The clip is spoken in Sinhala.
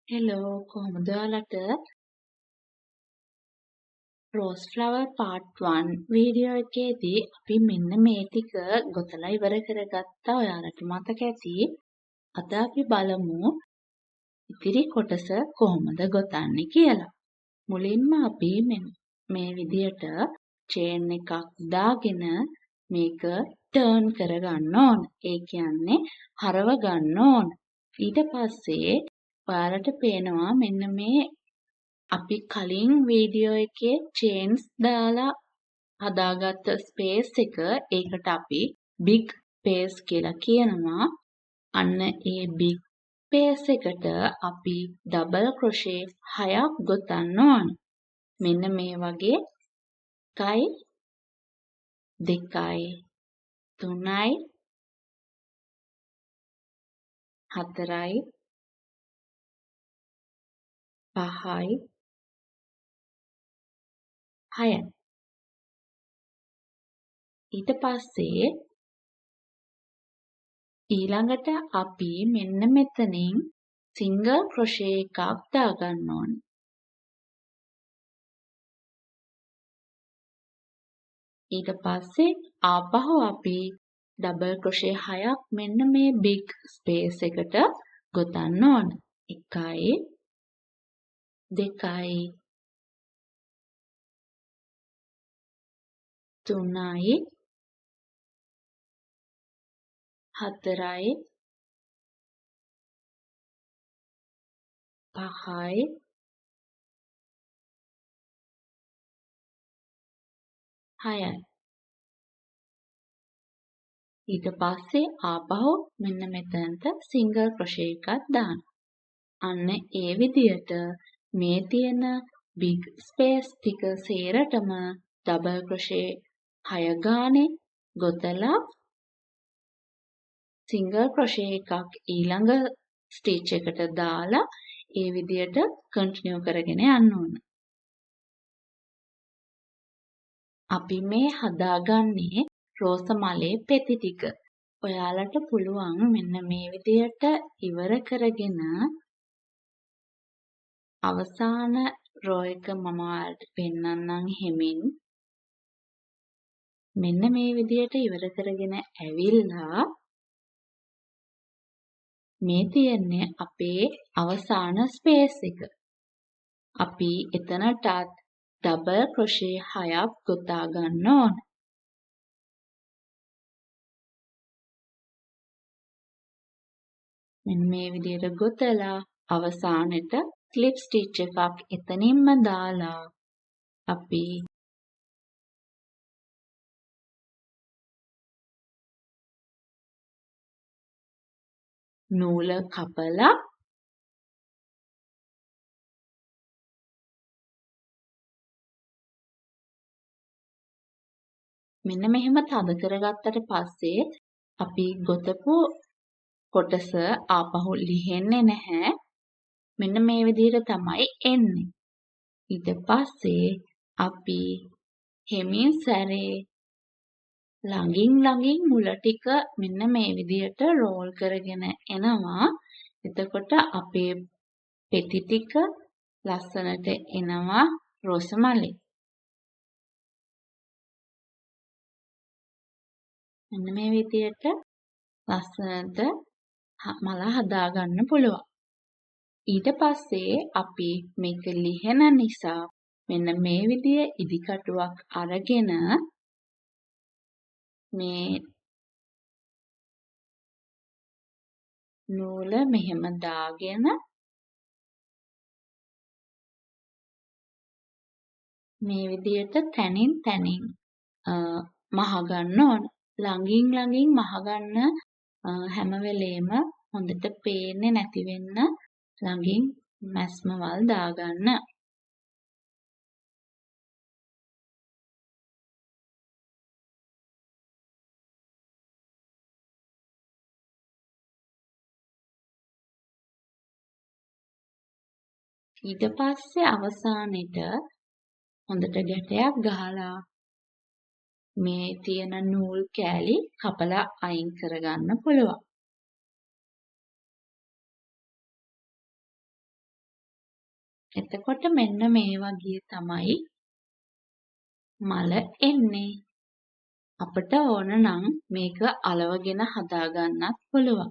හෙලෝ කොහොමද ඔයාලට රෝස් ෆ්ලවර් පාර්ට් 1 වීඩියෝ එකේදී අපි මෙන්න මේ ටික ගොතලා ඉවර කරගත්තා. ඔයාලට මතක ඇති. අද අපි බලමු ඉතිරි කොටස කොහොමද ගොතන්නේ කියලා. මුලින්ම අපි මේ විදියට චේන් එකක් දාගෙන මේක ටර්න් කරගන්න ඕන. ඒ කියන්නේ හරව ගන්න ඕන. ඊට පස්සේ ඔයාලට පේනවා මෙන්න මේ අපි කලින් වීඩියෝ එකේ චේන්ස් දාලා හදාගත්ත ස්පේස් එක ඒකට අපි බිග් ස්පේස් කියලා කියනවා. අන්න ඒ බිග් ස්පේස් එකට අපි ඩබල් ක්‍රොෂේ 6ක් ගොතන්න ඕන. මෙන්න මේ වගේ 1යි 2යි 3යි 4යි 5යි 6යි. ඊට පස්සේ ඊළඟට අපි මෙන්න මෙතනින් සිංගල් ක්‍රොෂේ එකක් දාගන්න ඕන. ඊට පස්සේ ආපහු අපි ඩබල් ක්‍රොෂේ 6ක් මෙන්න මේ බිග් ස්පේස් එකට ගොතන්න ඕන. 1යි 2යි 3යි 4යි 5යි 6යි. ඊට පස්සේ ආපහු මෙන්න මෙතනට සිංගල් ක්‍රොෂේ එකක් දාන්න. අන්න ඒ විදියට මේ තියෙන බිග් ස්පේස් ටික සේරටම ඩබල් ක්‍රොෂේ 6 ගානේ ගොතලා සිංගල් ක්‍රොෂේ එකක් ඊළඟ ස්ටිච් එකට දාලා ඒ විදියට කන්ටිනියු කරගෙන යන්න ඕන. අපි මේ හදාගන්නේ රෝස මලේ පෙති ටික. ඔයාලට පුළුවන් මෙන්න මේ විදියට ඉවර කරගෙන අවසාන රෝ එක මම ඔයාලට පෙන්නන්නම් හෙමින්. මෙන්න මේ විදියට ඉවර කරගෙන ඇවිල්ලා මේ තියෙන්නේ අපේ අවසාන ස්පේස් එක. අපි එතනටත් ඩබල් ක්‍රොෂේ 6ක් ගොතා ගන්න ඕන. මෙන්න මේ විදියට ගොතලා අවසානෙට ස්ලිප් ස්ටිච් එකක් එතනින්ම දාලා අපි නූල කපලා මෙන්න මෙහෙම තද කරගත්තට පස්සේ අපි ගොතපු කොටස ආපහු ලිහෙන්නේ නැහැ. මෙන්න මේ විදිහට තමයි එන්නේ. ඊට පස්සේ අපි හෙමින් සැරේ ළඟින් මුල ටික මෙන්න මේ විදිහට රෝල් කරගෙන එනවා. එතකොට අපේ පෙති ටික ලස්සනට එනවා රෝස මලේ. මෙන්න මේ විදිහට ලස්සනට මල හදාගන්න පුළුවන්. ඊට පස්සේ අපි මේක ලිහෙන නිසා මෙන්න මේ විදිය ඉදිකටුවක් අරගෙන මේ නූල මෙහෙම දාගෙන මේ විදියට තනින් මහ ගන්න ඕන. ළඟින් මහ ගන්න හැම වෙලේම හොඳට පේන්නේ නැති වෙන්න ළඟින් මැස්මවල් දාගන්න. ඊට පස්සේ අවසානෙට හොඳට ගැටයක් ගහලා මේ තියෙන නූල් කෑලි කපලා අයින් කරගන්න පුළුවන්. එතකොට මෙන්න මේ වගේ තමයි මල එන්නේ. අපට ඕන නම් මේක අලවගෙන හදාගන්නත් පුළුවන්.